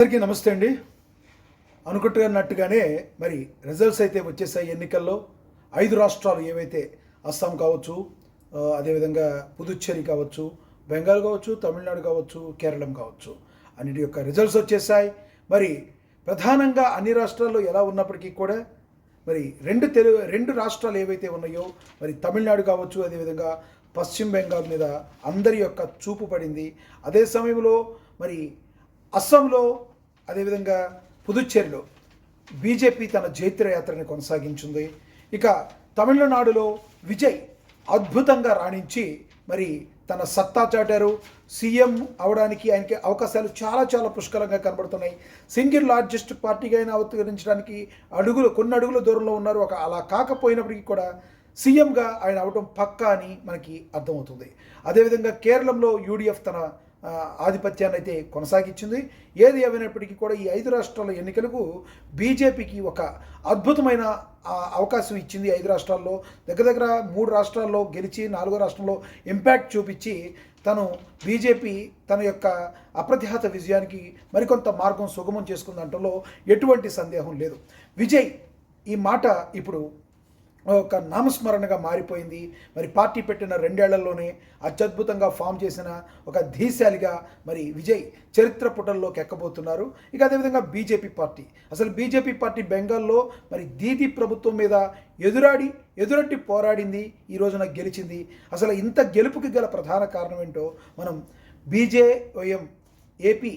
అందరికీ నమస్తే అండి. అనుకుంటున్నట్టుగానే మరి రిజల్ట్స్ అయితే వచ్చేసాయి. ఎన్నికల్లో 5 రాష్ట్రాలు ఏవైతే అస్సాం కావచ్చు, అదేవిధంగా పుదుచ్చేరి కావచ్చు, బెంగాల్ కావచ్చు, తమిళనాడు కావచ్చు, కేరళం కావచ్చు, అన్నిటి యొక్క రిజల్ట్స్ వచ్చేసాయి. మరి ప్రధానంగా అన్ని రాష్ట్రాల్లో ఎలా ఉన్నప్పటికీ కూడా మరి రెండు రాష్ట్రాలు ఏవైతే ఉన్నాయో మరి తమిళనాడు కావచ్చు, అదేవిధంగా పశ్చిమ బెంగాల్ మీద అందరి యొక్క చూపు పడింది. అదే సమయంలో మరి అస్సాంలో, అదేవిధంగా పుదుచ్చేరిలో బీజేపీ తన జైత్రయాత్రని కొనసాగించింది. ఇక తమిళనాడులో విజయ్ అద్భుతంగా రాణించి మరి తన సత్తా చాటారు. సీఎం అవడానికి ఆయనకి అవకాశాలు చాలా చాలా పుష్కలంగా కనబడుతున్నాయి. సింగిల్ లార్జెస్ట్ పార్టీగా అయినా అవతరించడానికి కొన్ని అడుగుల దూరంలో ఉన్నారు. అలా కాకపోయినప్పటికీ కూడా సీఎంగా ఆయన అవడం పక్కా అని మనకి అర్థమవుతుంది. అదేవిధంగా కేరళంలో యూడిఎఫ్ తన ఆధిపత్యాన్ని అయితే కొనసాగించింది. ఏది ఏమైనప్పటికీ కూడా ఈ 5 రాష్ట్రాల ఎన్నికలకు బీజేపీకి ఒక అద్భుతమైన అవకాశం ఇచ్చింది. 5 రాష్ట్రాల్లో దగ్గర 3 రాష్ట్రాల్లో గెలిచి 4వ రాష్ట్రంలో ఇంపాక్ట్ చూపించి బీజేపీ తన యొక్క అప్రతిహత విజయానికి మరికొంత మార్గం సుగమం చేసుకుందంటలో ఎటువంటి సందేహం లేదు. విజయ్ ఈ మాట ఇప్పుడు ఒక నామస్మరణగా మారిపోయింది. మరి పార్టీ పెట్టిన 2 ఏళ్లలోనే అత్యద్భుతంగా ఫామ్ చేసిన ఒక ధీశాలిగా మరి విజయ్ చరిత్ర పుటల్లోకి ఎక్కబోతున్నారు. ఇక అదేవిధంగా బీజేపీ పార్టీ బెంగాల్లో మరి దీదీ ప్రభుత్వం మీద ఎదురట్టి పోరాడింది, ఈ రోజున గెలిచింది. అసలు ఇంత గెలుపుకి గల ప్రధాన కారణం ఏంటో మనం బీజేవైఎం ఏపీ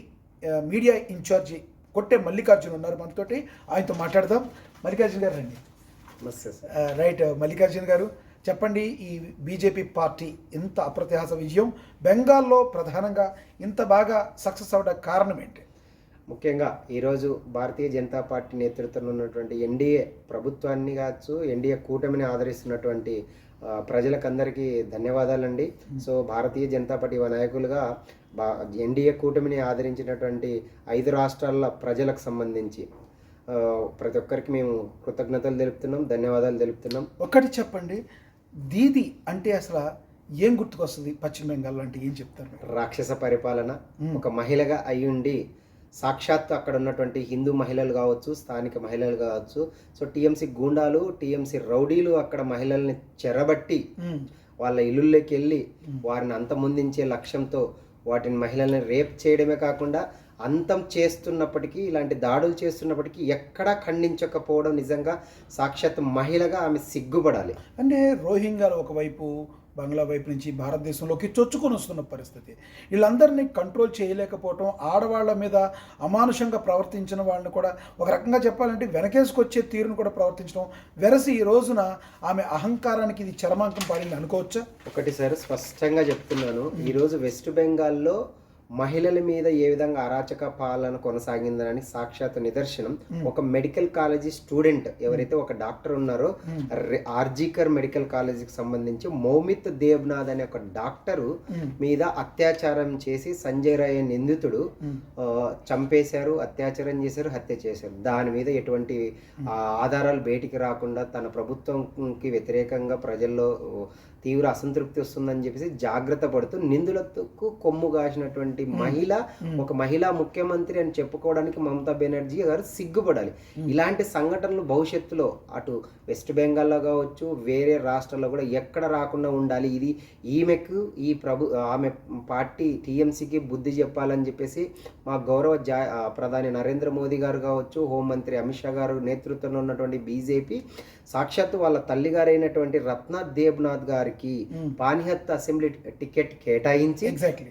మీడియా ఇన్ఛార్జి కొట్టే మల్లికార్జున్ ఉన్నారు మనతోటి, ఆయనతో మాట్లాడదాం. మల్లికార్జున్ గారు రండి. రైట్, మల్లికార్జున్ గారు చెప్పండి, ఈ బీజేపీ పార్టీ ఇంత అప్రతిహాస విజయం బెంగాల్లో ప్రధానంగా ఇంత బాగా సక్సెస్ అవ్వడానికి కారణం ఏంటి? ముఖ్యంగా ఈరోజు భారతీయ జనతా పార్టీ నేతృత్వంలో ఉన్నటువంటి ఎన్డీఏ ప్రభుత్వాన్ని కావచ్చు, ఎన్డీఏ కూటమిని ఆదరిస్తున్నటువంటి ప్రజలకందరికీ ధన్యవాదాలండి. సో భారతీయ జనతా పార్టీ నాయకులుగా ఎన్డీఏ కూటమిని ఆదరించినటువంటి 5 రాష్ట్రాల ప్రజలకు సంబంధించి ప్రతి ఒక్కరికి మేము కృతజ్ఞతలు తెలుపుతున్నాం, ధన్యవాదాలు తెలుపుతున్నాం. ఒకటి చెప్పండి, దీది అంటే అసలు ఏం గుర్తుకొస్తుంది? పశ్చిమ బెంగాల్ అంటే ఏం చెప్తారు? రాక్షస పరిపాలన. ఒక మహిళగా అయ్యుండి సాక్షాత్తు అక్కడ ఉన్నటువంటి హిందూ మహిళలు కావచ్చు, స్థానిక మహిళలు కావచ్చు, సో టీఎంసీ గూండాలు, టీఎంసీ రౌడీలు అక్కడ మహిళల్ని చెరబట్టి వాళ్ళ ఇల్లుల్లోకి వెళ్ళి వారిని అంతమొందించే లక్ష్యంతో వాటిని మహిళల్ని రేప్ చేయడమే కాకుండా అంతం చేస్తున్నప్పటికీ, ఇలాంటి దాడులు చేస్తున్నప్పటికీ ఎక్కడా ఖండించకపోవడం నిజంగా సాక్షాత్ మహిళగా ఆమె సిగ్గుపడాలి. అంటే రోహింగ్యాలు ఒకవైపు, బంగ్లా వైపు నుంచి భారతదేశంలోకి చొచ్చుకొని వస్తున్న పరిస్థితి, వీళ్ళందరినీ కంట్రోల్ చేయలేకపోవటం, ఆడవాళ్ల మీద అమానుషంగా ప్రవర్తించిన వాళ్ళని కూడా ఒక రకంగా చెప్పాలంటే వెనకేసుకొచ్చే తీరును కూడా ప్రవర్తించడం వెరసి ఈ రోజున ఆమె అహంకారానికి ఇది చరమాంకం పాడింది అనుకోవచ్చా? ఒకటి సార్, స్పష్టంగా చెప్తున్నాను, ఈరోజు వెస్ట్ బెంగాల్లో మహిళల మీద ఏ విధంగా అరాచక పాలన కొనసాగిందని సాక్షాత్ నిదర్శనం ఒక మెడికల్ కాలేజీ స్టూడెంట్ ఎవరైతే ఒక డాక్టర్ ఉన్నారో, ఆర్జీకర్ మెడికల్ కాలేజీకి సంబంధించి మౌమిత్ దేవ్నాథ్ అనే ఒక డాక్టరు మీద అత్యాచారం చేసి సంజయ్ రాయ్ నిందితుడు చంపేశారు, అత్యాచారం చేశారు, హత్య చేశారు. దాని మీద ఎటువంటి ఆధారాలు బయటికి రాకుండా తన ప్రభుత్వంకి వ్యతిరేకంగా ప్రజల్లో తీవ్ర అసంతృప్తి వస్తుందని చెప్పేసి జాగ్రత్త పడుతూ నిందులకు కొమ్ము కాసినటువంటి ఒక మహిళా ముఖ్యమంత్రి అని చెప్పుకోవడానికి మమతా బెనర్జీ గారు సిగ్గుపడాలి. ఇలాంటి సంఘటనలు భవిష్యత్తులో అటు వెస్ట్ బెంగాల్లో కావచ్చు, వేరే రాష్ట్రాల్లో కూడా ఎక్కడ రాకుండా ఉండాలి. ఇది ఈమెకు ఆమె పార్టీ టీఎంసీకి బుద్ధి చెప్పాలని చెప్పేసి మా గౌరవ ప్రధాని నరేంద్ర మోదీ గారు కావచ్చు, హోంమంత్రి అమిత్ షా గారు నేతృత్వంలో ఉన్నటువంటి బీజేపీ సాక్షాత్తు వాళ్ళ తల్లిగారైనటువంటి రత్నా దేవ్నాథ్ గారికి పానిహత్ అసెంబ్లీ టికెట్ కేటాయించి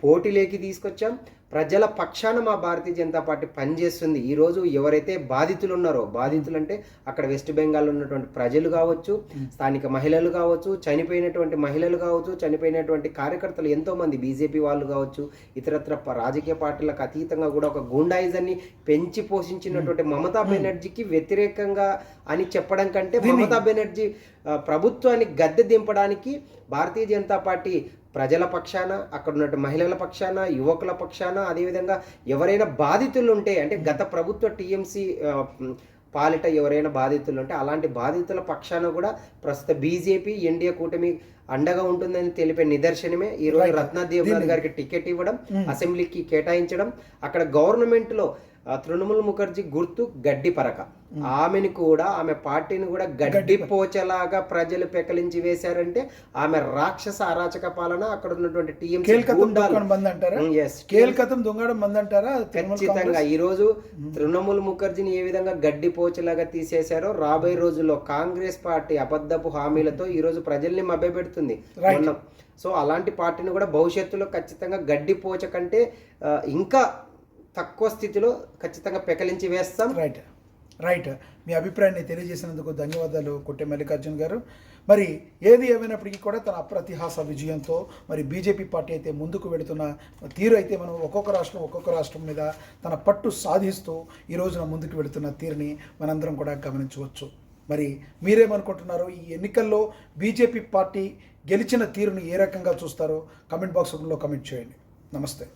పోటీలోకి తీసుకొచ్చాం. ప్రజల పక్షాన మా భారతీయ జనతా పార్టీ పనిచేస్తుంది. ఈరోజు ఎవరైతే బాధితులు ఉన్నారో, బాధితులు అంటే అక్కడ వెస్ట్ బెంగాల్లో ఉన్నటువంటి ప్రజలు కావచ్చు, స్థానిక మహిళలు కావచ్చు, చనిపోయినటువంటి మహిళలు కావచ్చు, చనిపోయినటువంటి కార్యకర్తలు ఎంతోమంది, బీజేపీ వాళ్ళు కావచ్చు, ఇతరత్ర రాజకీయ పార్టీలకు అతీతంగా కూడా ఒక గూండాయిజాన్ని పెంచి పోషించినటువంటి మమతా బెనర్జీకి వ్యతిరేకంగా అని చెప్పడం కంటే మమతా బెనర్జీ ప్రభుత్వాన్ని గద్దె దింపడానికి భారతీయ జనతా పార్టీ ప్రజల పక్షాన, అక్కడ ఉన్న మహిళల పక్షాన, యువకుల పక్షాన, అదేవిధంగా ఎవరైనా బాధితులు ఉంటే, అంటే గత ప్రభుత్వ టీఎంసీ పాలిట ఎవరైనా బాధితులు ఉంటే అలాంటి బాధితుల పక్షాన కూడా ప్రస్తుత బీజేపీ ఎన్డీఏ కూటమి అండగా ఉంటుందని తెలిపే నిదర్శనమే ఈరోజు రత్నా దేవ్నాథ్ గారికి టికెట్ ఇవ్వడం, అసెంబ్లీకి కేటాయించడం, అక్కడ గవర్నమెంట్లో తృణమూల్ ముఖర్జీ గుర్తు గడ్డి పరక. ఆమెని కూడా, ఆమె పార్టీని కూడా గడ్డి పోచలాగా ప్రజలు పెకలించి వేశారంటే ఆమె రాక్షస అరాచక పాలన అక్కడ ఉన్నటువంటి ఖచ్చితంగా ఈ రోజు తృణమూల్ ముఖర్జీని ఏ విధంగా గడ్డి పోచలాగా తీసేశారో రాబోయే రోజుల్లో కాంగ్రెస్ పార్టీ అబద్ధపు హామీలతో ఈ రోజు ప్రజల్ని మభ్యపెడుతుంది. సో అలాంటి పార్టీని కూడా భవిష్యత్తులో ఖచ్చితంగా గడ్డి పోచ కంటే ఇంకా తక్కువ స్థితిలో ఖచ్చితంగా పెకలించి వేస్తాం. రైట్. మీ అభిప్రాయాన్ని తెలియజేసినందుకు ధన్యవాదాలు కొట్టే మల్లికార్జున్ గారు. మరి ఏది ఏమైనప్పటికీ కూడా తన అప్రతిహాస విజయంతో మరి బీజేపీ పార్టీ అయితే ముందుకు వెళుతున్న తీరు అయితే మనం ఒక్కొక్క రాష్ట్రం మీద తన పట్టు సాధిస్తూ ఈ రోజున ముందుకు వెళుతున్న తీరుని మనందరం కూడా గమనించవచ్చు. మరి మీరేమనుకుంటున్నారో, ఈ ఎన్నికల్లో బీజేపీ పార్టీ గెలిచిన తీరును ఏ రకంగా చూస్తారో కామెంట్ బాక్స్లో కామెంట్ చేయండి. నమస్తే.